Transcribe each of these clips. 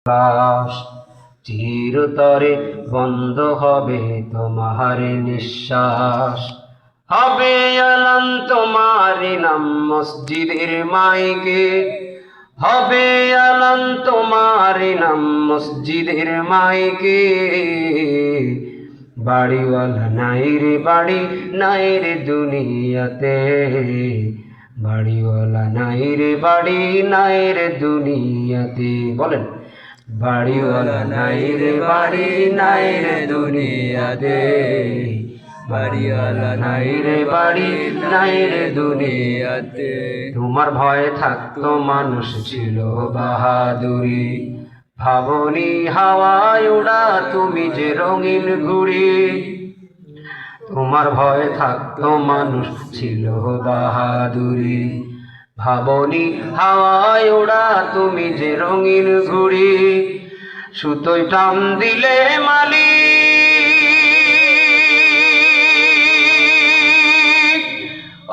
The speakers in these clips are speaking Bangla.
লাশ চিরতরে বন্ধ হবে তোমার নিঃশ্বাস। হবে আলান তোমারি নাম মসজিদের মাইকে, হবে আলান তোমারি নাম মসজিদের মাইকে। বাড়িওয়ালা নাই রে বাড়ি, নাই রে দুনিয়াতে। বাড়িওয়ালা নাই রে বাড়ি, নাই রে দুনিয়াতে। বলেন, বাড়িওয়ালা নাই রে বাড়ি, নাই রে দুনিয়াতে। বাড়িওয়ালা নাই রে বাড়ি, নাই রে দুনিয়াতে। তোমার ভয়ে থাকতো মানুষ ছিল বাহাদুরি, ভাবনি হাওয়ায় উড়া তুমি যে রঙিন ঘুড়ি। তোমার ভয়ে থাকতো মানুষ ছিল বাহাদুরি, ভাবনি হাওয়ায় ওড়া তুমি যে রঙিন ঘুড়ি। সুতোয় টান দিলে মালি,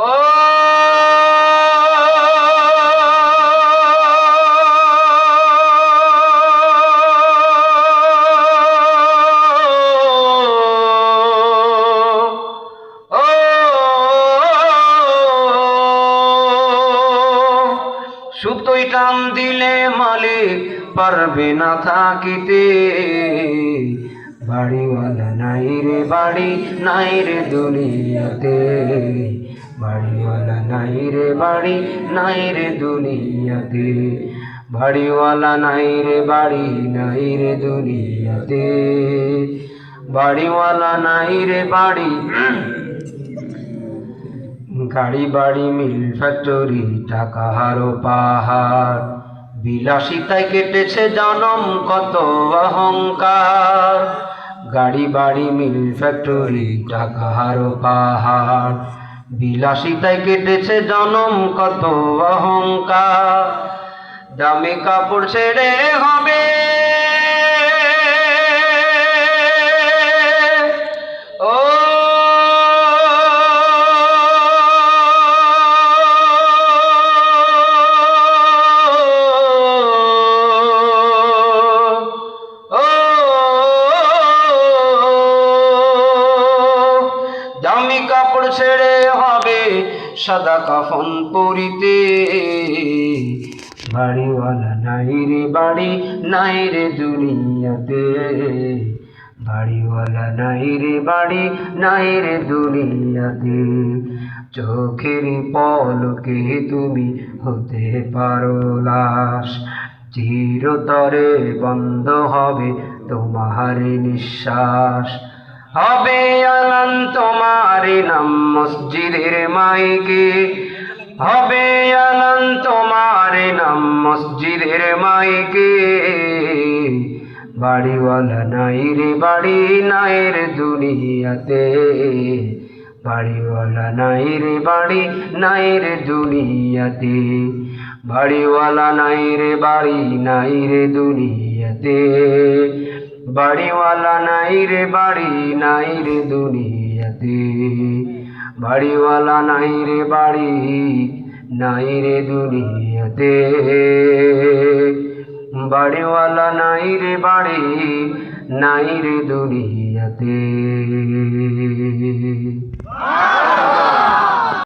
ও সুতোয় টান দিলে মালিক পারবে না থাকিতে। বাড়িওয়ালা নাই রে বাড়ি, নাই রে দুনিয়াতে। বাড়িওয়ালা নাই রে বাড়ি, নাই রে দুনিয়াতে। বাড়িওয়ালা নাই রে বাড়ি, নাই রে দুনিয়াতে। বাড়িওয়ালা নাই রে বাড়ি। গাড়ি বাড়ি মিল ফ্যাক্টরি টাকার পাহাড়, বিলাসিতায় কেটেছে জনম কত অহংকার। গাড়ি বাড়ি মিল ফ্যাক্টরি টাকার পাহাড়, বিলাসিতায় কেটেছে জনম কত অহংকার। দামি কাপড় ছেড়ে হবে দামি কাপড় ছেড়ে হবে সাদা কাফন পরিতে। বাড়িওয়ালা নাই রে বাড়ি, নাই রে দুনিয়াতে। বাড়িওয়ালা নাই রে বাড়ি, নাই রে দুনিয়াতে। চোখের পলকে তুমি হতে পারো লাশ, চিরতরে বন্ধ হবে তোমার নিঃশ্বাস। হবে আলান তোমারি নাম মসজিদের মাইকে, হবে আলান তোমারি নাম মসজিদের মাইকে। বাড়িওয়ালা নাই রে বাড়ি, নাই রে দুনিয়াতে। বাড়িওয়ালা নাই রে বাড়ি, নাই রে দুনিয়াতে। বাড়িওয়ালা নাই রে বাড়ি, নাই রে দুনিয়াতে। বাড়িওয়ালা নাই রে বাড়ি, নাই রে দুনিয়াতে। বাড়িওয়ালা নাই রে বাড়ি, নাই রে দুনিয়াতে। বাড়িওয়ালা নাই রে বাড়ি, নাই রে দুনিয়াতে।